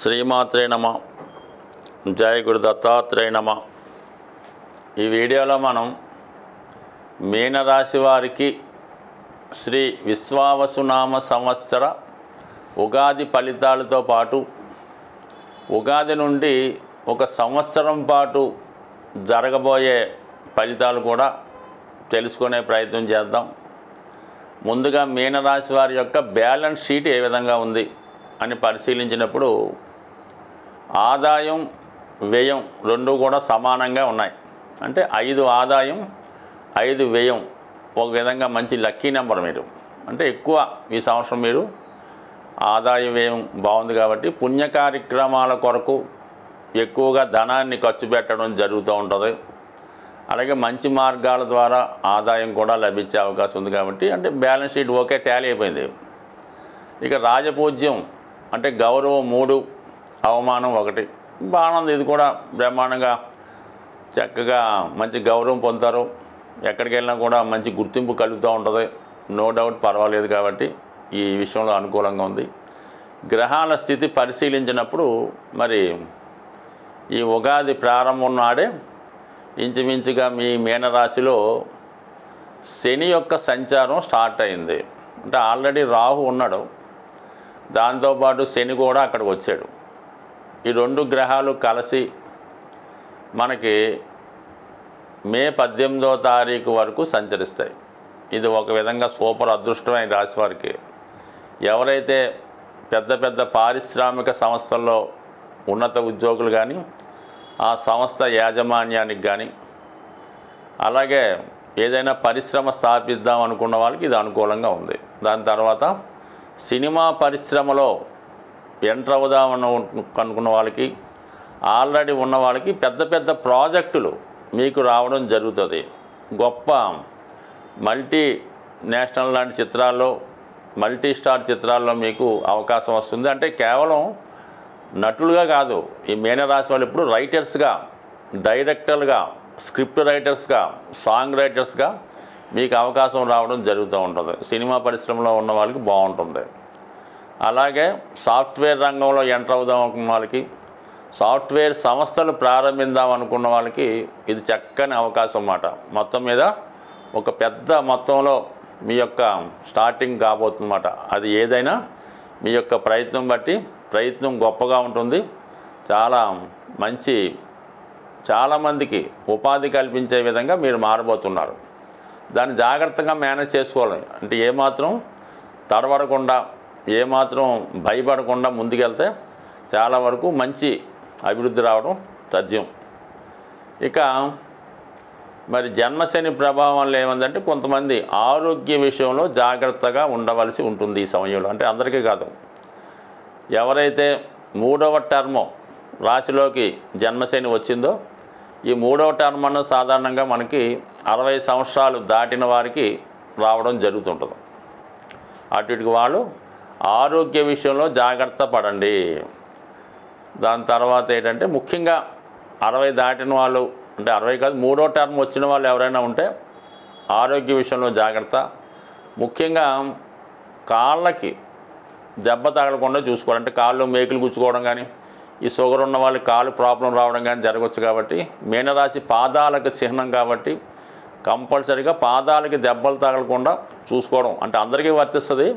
శ్రీమాత్రే నమ. జయ గురు దత్తాత్రేయ నమ. ఈ వీడియోలో మనం మీనరాశి వారికి శ్రీ విశ్వావసునామ సంవత్సర ఉగాది ఫలితాలతో పాటు ఉగాది నుండి ఒక సంవత్సరం పాటు జరగబోయే ఫలితాలు కూడా తెలుసుకునే ప్రయత్నం చేద్దాం. ముందుగా మీనరాశి వారి యొక్క బ్యాలెన్స్ షీట్ ఏ విధంగా ఉంది అని పరిశీలించినప్పుడు ఆదాయం వ్యయం రెండు కూడా సమానంగా ఉన్నాయి. అంటే 5 ఆదాయం 5 వ్యయం ఒక విధంగా మంచి లక్కీ నెంబర్. మీరు అంటే ఎక్కువ ఈ సంవత్సరం మీరు ఆదాయ వ్యయం బాగుంది కాబట్టి పుణ్య కార్యక్రమాల కొరకు ఎక్కువగా ధనాన్ని ఖర్చు పెట్టడం జరుగుతూ ఉంటుంది. అలాగే మంచి మార్గాల ద్వారా ఆదాయం కూడా లభించే అవకాశం ఉంది కాబట్టి అంటే బ్యాలెన్స్ షీట్ ఓకే, టాలీ అయిపోయింది. ఇక రాజపూజ్యం అంటే గౌరవం 3, అవమానం 1 బాగుంది. ఇది కూడా బ్రహ్మాండంగా చక్కగా మంచి గౌరవం పొందుతారు. ఎక్కడికి వెళ్ళినా కూడా మంచి గుర్తింపు కలుగుతూ ఉంటుంది. నో డౌట్, పర్వాలేదు కాబట్టి ఈ విషయంలో అనుకూలంగా ఉంది. గ్రహాల స్థితి పరిశీలించినప్పుడు మరి ఈ ఉగాది ప్రారంభం నాడే ఇంచుమించుగా మీ మీనరాశిలో శని యొక్క సంచారం స్టార్ట్ అయింది. అంటే ఆల్రెడీ రాహు ఉన్నాడు, దాంతోపాటు శని కూడా అక్కడికి వచ్చాడు. ఈ 2 గ్రహాలు కలిసి మనకి మే 18వ తారీఖు వరకు సంచరిస్తాయి. ఇది ఒక విధంగా సూపర్ అదృష్టమైన రాశి వారికి. ఎవరైతే పెద్ద పెద్ద పారిశ్రామిక సంస్థల్లో ఉన్నత ఉద్యోగులు కానీ ఆ సంస్థ యాజమాన్యానికి కానీ అలాగే ఏదైనా పరిశ్రమ స్థాపిద్దాం అనుకున్న వాళ్ళకి ఇది అనుకూలంగా ఉంది. దాని తర్వాత సినిమా పరిశ్రమలో ఎంటర్ అవుదామని అనుకున్న వాళ్ళకి ఆల్రెడీ ఉన్న వాళ్ళకి పెద్ద పెద్ద ప్రాజెక్టులు మీకు రావడం జరుగుతుంది. గొప్ప మల్టీ నేషనల్ లాంటి చిత్రాల్లో మల్టీ స్టార్ చిత్రాల్లో మీకు అవకాశం వస్తుంది. అంటే కేవలం నటులుగా కాదు, ఈ మీనరాశి వాళ్ళు ఇప్పుడు రైటర్స్గా, డైరెక్టర్గా, స్క్రిప్ట్ రైటర్స్గా, సాంగ్ రైటర్స్గా మీకు అవకాశం రావడం జరుగుతూ ఉంటుంది. సినిమా పరిశ్రమలో ఉన్న వాళ్ళకి బాగుంటుంది. అలాగే సాఫ్ట్వేర్ రంగంలో ఎంటర్ అవుదాం అనుకున్న వాళ్ళకి, సాఫ్ట్వేర్ సంస్థలు ప్రారంభిద్దాం అనుకున్న వాళ్ళకి ఇది చక్కని అవకాశం అన్నమాట. మొత్తం మీద ఒక పెద్ద మొత్తంలో మీ యొక్క స్టార్టింగ్ కాబోతుందన్నమాట. అది ఏదైనా మీ యొక్క ప్రయత్నం బట్టి ప్రయత్నం గొప్పగా ఉంటుంది. చాలా మంచి, చాలామందికి ఉపాధి కల్పించే విధంగా మీరు మారబోతున్నారు. దాన్ని జాగ్రత్తగా మేనేజ్ చేసుకోవాలి. అంటే ఏమాత్రం తడబడకుండా, ఏమాత్రం భయపడకుండా ముందుకెళ్తే చాలా వరకు మంచి అభివృద్ధి రావడం తథ్యం. ఇక మరి జన్మశని ప్రభావం వల్ల ఏమందంటే కొంతమంది ఆరోగ్య విషయంలో జాగ్రత్తగా ఉండవలసి ఉంటుంది ఈ సమయంలో. అంటే అందరికీ కాదు, ఎవరైతే 3వ టర్మ్ రాశిలోకి జన్మశని వచ్చిందో ఈ 3వ టర్మ్ అన్న సాధారణంగా మనకి 60 సంవత్సరాలు దాటిన వారికి రావడం జరుగుతుంటుంది. అటు ఇటుకు వాళ్ళు ఆరోగ్య విషయంలో జాగ్రత్త పడండి. దాని తర్వాత ఏంటంటే ముఖ్యంగా 60 దాటిన వాళ్ళు, అంటే 60 కాదు 3వ టర్మ్ వచ్చిన వాళ్ళు ఎవరైనా ఉంటే ఆరోగ్య విషయంలో జాగ్రత్త. ముఖ్యంగా కాళ్ళకి దెబ్బ తగలకుండా చూసుకోవాలి. అంటే కాళ్ళు మేకులు గుచ్చుకోవడం కానీ, ఈ షుగర్ ఉన్న వాళ్ళకి కాలు ప్రాబ్లం రావడం కానీ జరగవచ్చు. కాబట్టి మీనరాశి పాదాలకు చిహ్నం కాబట్టి కంపల్సరీగా పాదాలకి దెబ్బలు తగలకుండా చూసుకోవడం అంటే అందరికీ వర్తిస్తుంది.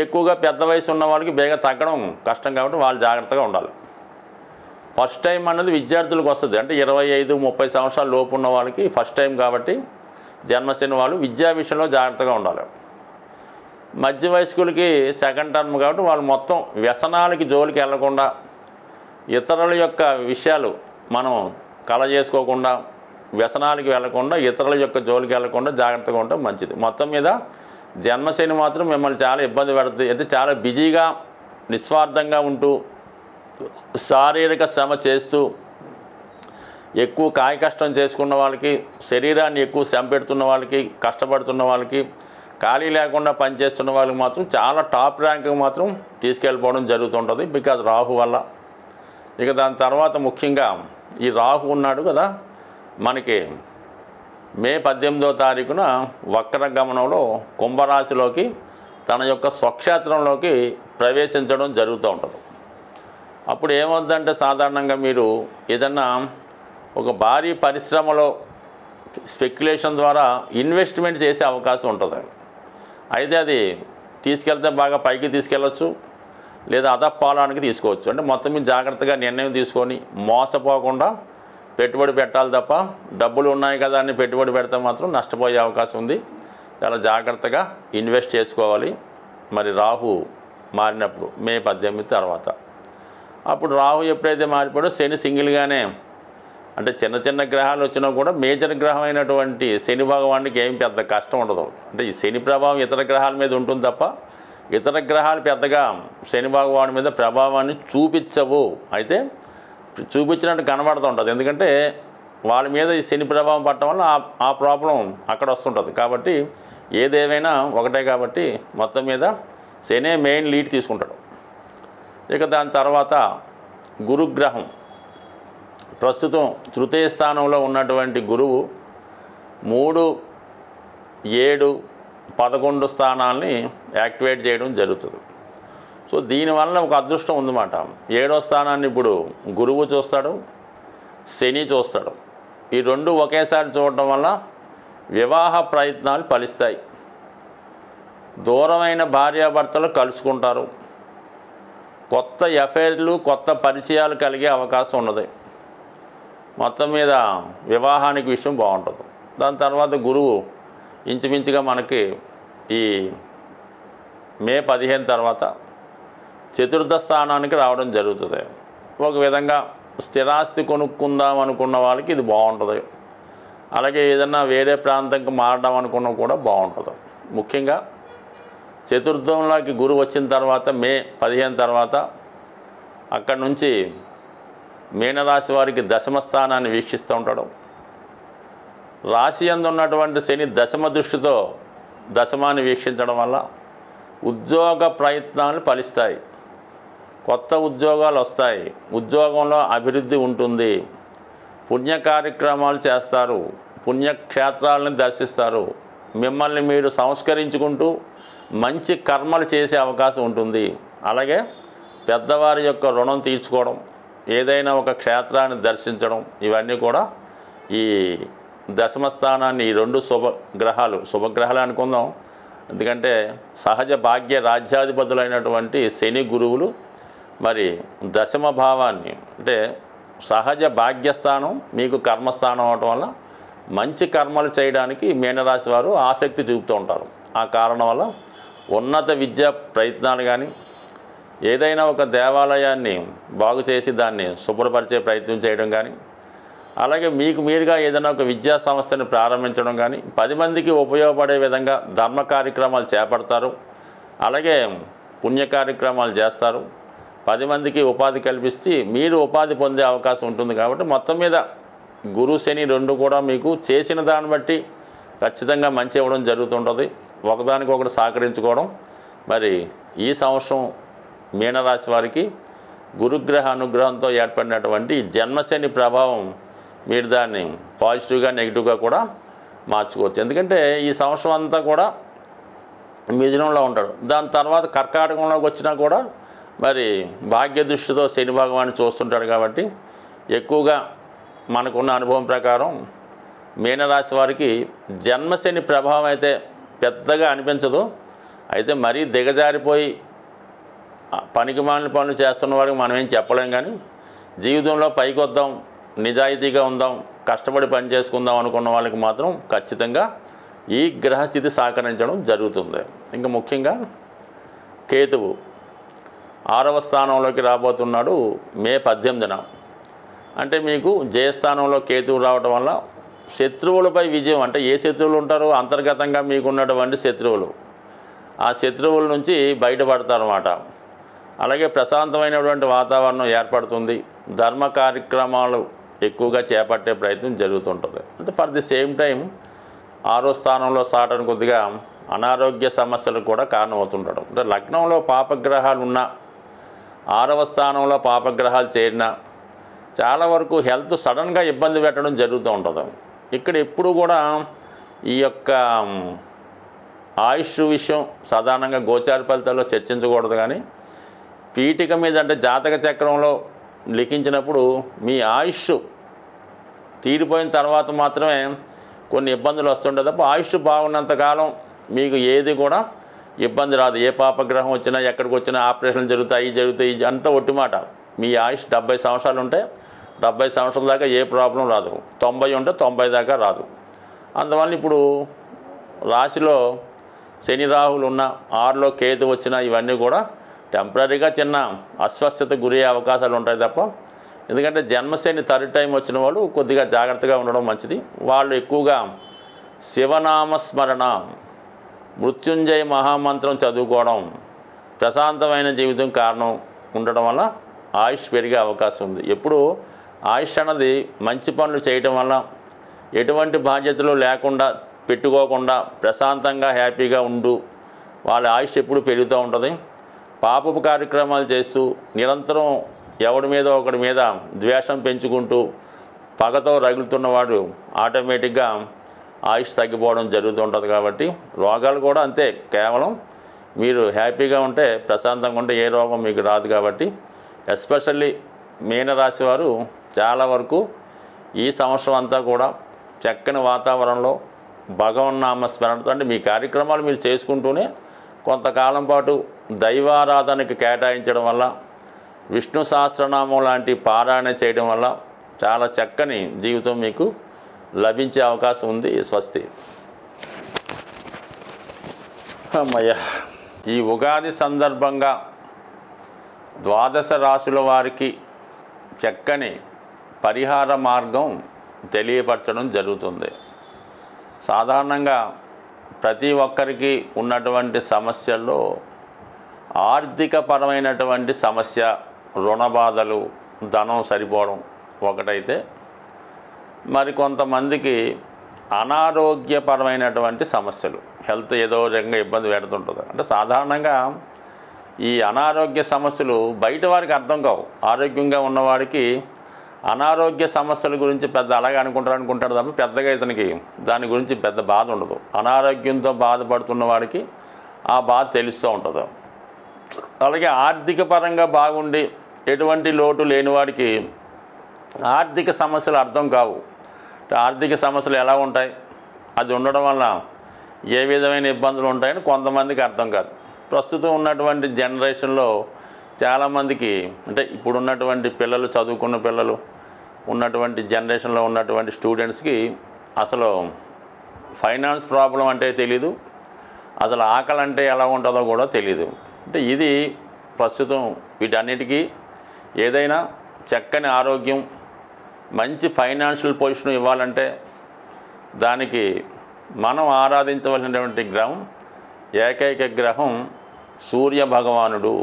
ఎక్కువగా పెద్ద వయసు ఉన్న వాళ్ళకి బేగా తగ్గడం కష్టం కాబట్టి వాళ్ళు జాగ్రత్తగా ఉండాలి. ఫస్ట్ టైం అన్నది విద్యార్థులకు వస్తుంది. అంటే 25-30 సంవత్సరాల లోపు ఉన్న వాళ్ళకి ఫస్ట్ టైం కాబట్టి జన్మశని వాళ్ళు విద్యా విషయంలో జాగ్రత్తగా ఉండాలి. మధ్య వయస్కులకి సెకండ్ టర్మ్ కాబట్టి వాళ్ళు మొత్తం వ్యసనాలకి జోలికి వెళ్లకుండా, ఇతరుల యొక్క విషయాలు మనం కలజేసుకోకుండా, వ్యసనాలకి వెళ్లకుండా, ఇతరుల యొక్క జోలికి వెళ్లకుండా జాగ్రత్తగా ఉండటం మంచిది. మొత్తం మీద జన్మశని మాత్రం మిమ్మల్ని చాలా ఇబ్బంది పెడుతుంది. అయితే చాలా బిజీగా నిస్వార్థంగా ఉంటూ శారీరక శ్రమ చేస్తూ ఎక్కువ కాయ కష్టం చేసుకున్న వాళ్ళకి, శరీరాన్ని ఎక్కువ శ్రమ పెడుతున్న వాళ్ళకి, కష్టపడుతున్న వాళ్ళకి, ఖాళీ లేకుండా పనిచేస్తున్న వాళ్ళకి మాత్రం చాలా టాప్ ర్యాంక్కి మాత్రం తీసుకెళ్ళిపోవడం జరుగుతుంటుంది బికాజ్ రాహు వల్ల. ఇక దాని తర్వాత ముఖ్యంగా ఈ రాహు ఉన్నాడు కదా మనకి మే 18వ తారీఖున వక్ర గమనంలో కుంభరాశిలోకి తన యొక్క స్వక్షేత్రంలోకి ప్రవేశించడం జరుగుతూ ఉంటుంది. అప్పుడు ఏమవుతుందంటే సాధారణంగా మీరు ఏదన్నా ఒక భారీ పరిశ్రమలో స్పెక్యులేషన్ ద్వారా ఇన్వెస్ట్మెంట్ చేసే అవకాశం ఉంటుంది. అయితే అది తీసుకెళ్తే బాగా పైకి తీసుకెళ్ళచ్చు, లేదా అధపాలానికి తీసుకోవచ్చు. అంటే మొత్తం మీద జాగ్రత్తగా నిర్ణయం తీసుకొని మోసపోకుండా పెట్టుబడి పెట్టాలి తప్ప డబ్బులు ఉన్నాయి కదా అని పెట్టుబడి పెడితే మాత్రం నష్టపోయే అవకాశం ఉంది. చాలా జాగ్రత్తగా ఇన్వెస్ట్ చేసుకోవాలి. మరి రాహు మారినప్పుడు మే 18 తర్వాత, అప్పుడు రాహు ఎప్పుడైతే మారిపోయాడో శని సింగిల్గానే, అంటే చిన్న చిన్న గ్రహాలు వచ్చినా కూడా మేజర్ గ్రహం అయినటువంటి శని భగవానికి ఏం పెద్ద కష్టం ఉండదు. అంటే ఈ శని ప్రభావం ఇతర గ్రహాల మీద ఉంటుంది తప్ప ఇతర గ్రహాలు పెద్దగా శని భగవాని మీద ప్రభావాన్ని చూపించవు. అయితే చూపించినట్టు కనబడుతుంటుంది, ఎందుకంటే వాళ్ళ మీద ఈ శని ప్రభావం పడటం వల్ల ఆ ప్రాబ్లం అక్కడ వస్తుంటుంది. కాబట్టి ఏదేమైనా ఒకటే, కాబట్టి మొత్తం మీద శనే మెయిన్ లీడ్ తీసుకుంటాడు. ఇక దాని తర్వాత గురుగ్రహం ప్రస్తుతం తృతీయ స్థానంలో ఉన్నటువంటి గురువు 3, 7, 11 స్థానాల్ని యాక్టివేట్ చేయడం జరుగుతుంది. సో దీనివల్ల ఒక అదృష్టం ఉందన్నమాట. 7వ స్థానాన్ని ఇప్పుడు గురువు చూస్తాడు, శని చూస్తాడు. ఈ రెండు ఒకేసారి చూడటం వల్ల వివాహ ప్రయత్నాలు ఫలిస్తాయి. దూరమైన భార్యాభర్తలు కలుసుకుంటారు. కొత్త అఫైర్లు, కొత్త పరిచయాలు కలిగే అవకాశం ఉన్నది. మొత్తం మీద వివాహానికి విషయం బాగుంటుంది. దాని తర్వాత గురువు ఇంచుమించుగా మనకి ఈ మే 15 తర్వాత చతుర్థ స్థానానికి రావడం జరుగుతుంది. ఒక విధంగా స్థిరాస్తి కొనుక్కుందాం అనుకున్న వాళ్ళకి ఇది బాగుంటుంది. అలాగే ఏదన్నా వేరే ప్రాంతంకి మారడం అనుకున్నా కూడా బాగుంటుంది. ముఖ్యంగా చతుర్థంలోకి గురువు వచ్చిన తర్వాత మే 15 తర్వాత అక్కడి నుంచి మీనరాశి వారికి దశమ స్థానాన్ని వీక్షిస్తూ ఉంటాడు. రాశి యందు ఉన్నటువంటి శని దశమ దృష్టితో దశమాన్ని వీక్షించడం వల్ల ఉద్యోగ ప్రయత్నాలు ఫలిస్తాయి. కొత్త ఉద్యోగాలు వస్తాయి. ఉద్యోగంలో అభివృద్ధి ఉంటుంది. పుణ్య కార్యక్రమాలు చేస్తారు. పుణ్యక్షేత్రాలను దర్శిస్తారు. మిమ్మల్ని మీరు సంస్కరించుకుంటూ మంచి కర్మలు చేసే అవకాశం ఉంటుంది. అలాగే పెద్దవారి యొక్క రుణం తీర్చుకోవడం, ఏదైనా ఒక క్షేత్రాన్ని దర్శించడం, ఇవన్నీ కూడా ఈ దశమ స్థానాన్ని ఈ రెండు శుభగ్రహాలు అనుకుందాం. ఎందుకంటే సహజ భాగ్య రాజ్యాధిపతులైనటువంటి శని గురువులు మరి దశమ భావాన్ని, అంటే సహజ భాగ్యస్థానం మీకు కర్మస్థానం అవటం వల్ల మంచి కర్మలు చేయడానికి మీనరాశి వారు ఆసక్తి చూపుతూ ఉంటారు. ఆ కారణం వల్ల ఉన్నత విద్యా ప్రయత్నాలు కానీ, ఏదైనా ఒక దేవాలయాన్ని బాగు చేసి దాన్ని శుభ్రపరిచే ప్రయత్నం చేయడం కానీ, అలాగే మీకు మీరుగా ఏదైనా ఒక విద్యా సంస్థని ప్రారంభించడం కానీ, 10 మందికి ఉపయోగపడే విధంగా ధర్మ కార్యక్రమాలు చేపడతారు. అలాగే పుణ్య కార్యక్రమాలు చేస్తారు. 10 మందికి ఉపాధి కల్పిస్తే మీరు ఉపాధి పొందే అవకాశం ఉంటుంది. కాబట్టి మొత్తం మీద గురు శని రెండు కూడా మీకు చేసిన దాన్ని బట్టి ఖచ్చితంగా మంచి ఇవ్వడం జరుగుతుంటుంది. ఒకదానికొకటి సహకరించుకోవడం. మరి ఈ సంవత్సరం మీనరాశి వారికి గురుగ్రహ అనుగ్రహంతో ఏర్పడినటువంటి జన్మశని ప్రభావం మీరు దాన్ని పాజిటివ్గా నెగిటివ్గా కూడా మార్చుకోవచ్చు. ఎందుకంటే ఈ సంవత్సరం అంతా కూడా మిథునంలో ఉంటాడు. దాని తర్వాత కర్కాటకంలోకి వచ్చినా కూడా మరి భాగ్య దృష్టితో శని భగవాన్ని చూస్తుంటాడు. కాబట్టి ఎక్కువగా మనకున్న అనుభవం ప్రకారం మీనరాశి వారికి జన్మశని ప్రభావం అయితే పెద్దగా అనిపించదు. అయితే మరీ దిగజారిపోయి పనికిమాలిన పనులు చేస్తున్న వారికి మనం ఏం చెప్పలేం. కానీ జీవితంలో పైకి వద్దాం, నిజాయితీగా ఉందాం, కష్టపడి పని చేసుకుందాం అనుకున్న వాళ్ళకి మాత్రం ఖచ్చితంగా ఈ గ్రహస్థితి సహకరించడం జరుగుతుంది. ఇంకా ముఖ్యంగా కేతువు 6వ స్థానంలోకి రాబోతున్నాడు మే 18న. అంటే మీకు జయస్థానంలో కేతువు రావడం వల్ల శత్రువులపై విజయం. అంటే ఏ శత్రువులు ఉంటారో అంతర్గతంగా మీకున్నటువంటి శత్రువులు, ఆ శత్రువుల నుంచి బయటపడతారన్నమాట. అలాగే ప్రశాంతమైనటువంటి వాతావరణం ఏర్పడుతుంది. ధర్మ కార్యక్రమాలు ఎక్కువగా చేపట్టే ప్రయత్నం జరుగుతుంటుంది. అంటే ఫర్ ది సేమ్ టైం 6వ స్థానంలో సాటర్న్ కొద్దిగా అనారోగ్య సమస్యలకు కూడా కారణమవుతుంటాడు. అంటే లగ్నంలో పాపగ్రహాలు ఉన్నా, 6వ స్థానంలో పాపగ్రహాలు చేరినా చాలా వరకు హెల్త్ సడన్గా ఇబ్బంది పెట్టడం జరుగుతూ ఉంటుంది. ఇక్కడ ఎప్పుడు కూడా ఈ యొక్క ఆయుష్ విషయం సాధారణంగా గోచార ఫలితాల్లో చర్చించకూడదు. కానీ పీఠిక మీద అంటే జాతక చక్రంలో లిఖించినప్పుడు మీ ఆయుష్ తీరిపోయిన తర్వాత మాత్రమే కొన్ని ఇబ్బందులు వస్తుంటాయి తప్ప ఆయుష్ బాగున్నంతకాలం మీకు ఏది కూడా ఇబ్బంది రాదు. ఏ పాపగ్రహం వచ్చినా ఎక్కడికి వచ్చినా ఆపరేషన్లు జరుగుతాయి అంతా ఒట్టి మాట. మీ ఆయుష్ 70 సంవత్సరాలు ఉంటే 70 సంవత్సరాల దాకా ఏ ప్రాబ్లం రాదు. 90 ఉంటే 90 దాకా రాదు. అందువల్ల ఇప్పుడు రాశిలో శని రాహులు ఉన్న 6లో కేతు వచ్చినా ఇవన్నీ కూడా టెంపరీగా చిన్న అస్వస్థత గురయ్యే అవకాశాలు ఉంటాయి తప్ప, ఎందుకంటే జన్మశని థర్డ్ టైం వచ్చిన వాళ్ళు కొద్దిగా జాగ్రత్తగా ఉండడం మంచిది. వాళ్ళు ఎక్కువగా శివనామస్మరణ, మృత్యుంజయ మహామంత్రం చదువుకోవడం, ప్రశాంతమైన జీవితం కారణం ఉండడం వల్ల ఆయుష్ పెరిగే అవకాశం ఉంది. ఎప్పుడు ఆయుష్ అన్నది మంచి పనులు చేయటం వల్ల, ఎటువంటి బాధ్యతలు లేకుండా పెట్టుకోకుండా ప్రశాంతంగా హ్యాపీగా ఉండు వాళ్ళ ఆయుష్ ఎప్పుడు పెరుగుతూ ఉంటుంది. పాపపు కార్యక్రమాలు చేస్తూ నిరంతరం ఎవడి మీద ఒకడి మీద ద్వేషం పెంచుకుంటూ పగతో రగులుతున్నవాడు ఆటోమేటిక్గా ఆయుష్ తగ్గిపోవడం జరుగుతుంటుంది. కాబట్టి రోగాలు కూడా అంతే, కేవలం మీరు హ్యాపీగా ఉంటే ప్రశాంతంగా ఉంటే ఏ రోగం మీకు రాదు. కాబట్టి ఎస్పెషల్లీ మీనరాశి వారు చాలా వరకు ఈ సంవత్సరం అంతా కూడా చక్కని వాతావరణంలో భగవన్నామ స్మరణతో, అంటే మీ కార్యక్రమాలు మీరు చేసుకుంటూనే కొంతకాలం పాటు దైవారాధనకి కేటాయించడం వల్ల, విష్ణు సహస్రనామం లాంటి పారాయణ చేయడం వల్ల చాలా చక్కని జీవితం మీకు లభించే అవకాశం ఉంది. స్వస్తి. అమ్మయ్య. ఈ ఉగాది సందర్భంగా ద్వాదశ రాశుల వారికి చక్కని పరిహార మార్గం తెలియపరచడం జరుగుతుంది. సాధారణంగా ప్రతి ఒక్కరికి ఉన్నటువంటి సమస్యల్లో ఆర్థికపరమైనటువంటి సమస్య, రుణ బాధలు, ధనం సరిపోవడం ఒకటైతే, మరి కొంతమందికి అనారోగ్యపరమైనటువంటి సమస్యలు, హెల్త్ ఏదో రకంగా ఇబ్బంది పెడుతుంటుంది. అంటే సాధారణంగా ఈ అనారోగ్య సమస్యలు బయట వారికి అర్థం కావు. ఆరోగ్యంగా ఉన్నవాడికి అనారోగ్య సమస్యల గురించి పెద్ద అలాగే అనుకుంటాడు తప్ప పెద్దగా ఇతనికి దాని గురించి పెద్ద బాధ ఉండదు. అనారోగ్యంతో బాధపడుతున్న వాడికి ఆ బాధ తెలుస్తూ ఉంటుంది. అలాగే ఆర్థిక పరంగా బాగుండి ఎటువంటి లోటు లేని వాడికి ఆర్థిక సమస్యలు అర్థం కావు. ఆర్థిక సమస్యలు ఎలా ఉంటాయి, అది ఉండడం వల్ల ఏ విధమైన ఇబ్బందులు ఉంటాయని కొంతమందికి అర్థం కాదు. ప్రస్తుతం ఉన్నటువంటి జనరేషన్లో చాలామందికి, అంటే ఇప్పుడున్నటువంటి పిల్లలు, చదువుకున్న పిల్లలు ఉన్నటువంటి జనరేషన్లో ఉన్నటువంటి స్టూడెంట్స్కి అసలు ఫైనాన్స్ ప్రాబ్లం అంటే తెలీదు, అసలు ఆకలి అంటే ఎలా ఉంటుందో కూడా తెలీదు. అంటే ఇది ప్రస్తుతం వీటన్నిటికీ ఏదైనా చక్కని ఆరోగ్యం, మంచి ఫైనాన్షియల్ పొజిషన్ ఇవ్వాలంటే దానికి మనం ఆరాధించవలసినటువంటి గ్రహం, ఏకైక గ్రహం సూర్య భగవానుడు.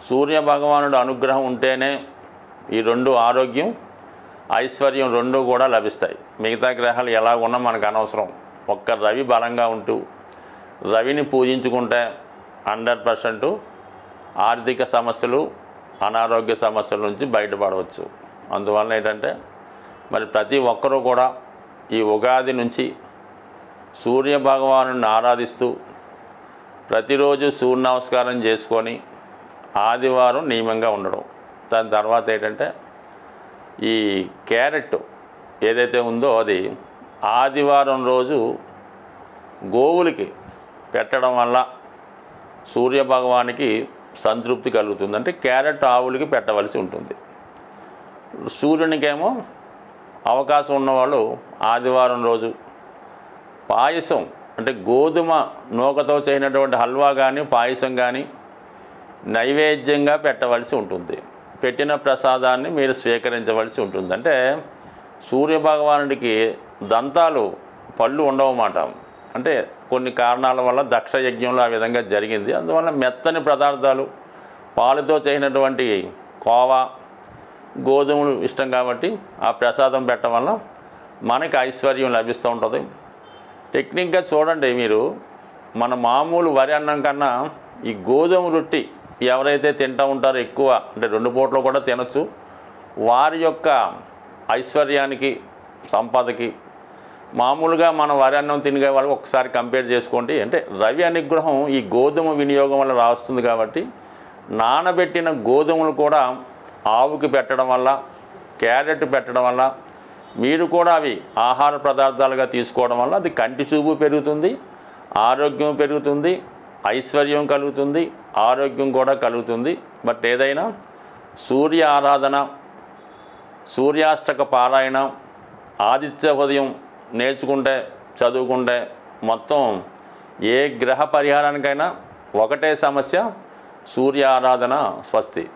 సూర్య భగవానుడు అనుగ్రహం ఉంటేనే ఈ రెండు, ఆరోగ్యం, ఐశ్వర్యం రెండు కూడా లభిస్తాయి. మిగతా గ్రహాలు ఎలా ఉన్నా మనకు అనవసరం. ఒక్క రవి బలంగా ఉంటూ రవిని పూజించుకుంటే 100% ఆర్థిక సమస్యలు, అనారోగ్య సమస్యల నుంచి బయటపడవచ్చు. అందువల్ల ఏంటంటే మరి ప్రతి ఒక్కరూ కూడా ఈ ఉగాది నుంచి సూర్య భగవానుడిని ఆరాధిస్తూ ప్రతిరోజు సూర్య నమస్కారం చేసుకొని ఆదివారం నియమంగా ఉండడం. దాని తర్వాత ఏంటంటే ఈ క్యారెట్ ఏదైతే ఉందో అది ఆదివారం రోజు గోవులకి పెట్టడం వల్ల సూర్య భగవానికి సంతృప్తి కలుగుతుంది. అంటే క్యారెట్ ఆవులకి పెట్టవలసి ఉంటుంది. సూర్యునికేమో అవకాశం ఉన్నవాళ్ళు ఆదివారం రోజు పాయసం, అంటే గోధుమ నూకతో చేయనటువంటి హల్వా కానీ పాయసం కానీ నైవేద్యంగా పెట్టవలసి ఉంటుంది. పెట్టిన ప్రసాదాన్ని మీరు స్వీకరించవలసి ఉంటుంది. అంటే సూర్యభగవానుడికి దంతాలు, పళ్ళు ఉండవన్నమాట. అంటే కొన్ని కారణాల వల్ల దక్ష యజ్ఞంలో ఆ విధంగా జరిగింది. అందువల్ల మెత్తని పదార్థాలు, పాలుతో చేసినటువంటి కోవా, గోధుమలు ఇష్టం కాబట్టి ఆ ప్రసాదం పెట్టడం వల్ల మనకి ఐశ్వర్యం లభిస్తూ ఉంటుంది. టెక్నిక్గా చూడండి, మీరు మన మామూలు వరి అన్నం కన్నా ఈ గోధుమ రొట్టి ఎవరైతే తింటూ ఉంటారో ఎక్కువ, అంటే 2 పూటలు కూడా తినచ్చు, వారి యొక్క ఐశ్వర్యానికి, సంపదకి మామూలుగా మన వరి అన్నం తినే వాళ్ళు ఒకసారి కంపేర్ చేసుకోండి. అంటే రవి అనుగ్రహం ఈ గోధుమ వినియోగం వల్ల రాస్తుంది కాబట్టి నానబెట్టిన గోధుమలు కూడా ఆవుకి పెట్టడం వల్ల, క్యారెట్ పెట్టడం వల్ల, మీరు కూడా అవి ఆహార పదార్థాలుగా తీసుకోవడం వల్ల అది కంటి చూపు పెరుగుతుంది, ఆరోగ్యం పెరుగుతుంది, ఐశ్వర్యం కలుగుతుంది, ఆరోగ్యం కూడా కలుగుతుంది. బట్ ఏదైనా సూర్య ఆరాధన, సూర్యాష్టక పారాయణ, ఆదిత్య ఉదయం నేర్చుకుంటే, చదువుకుంటే మొత్తం ఏ గ్రహ పరిహారానికైనా ఒకటే సమస్య, సూర్య ఆరాధన. స్వస్తి.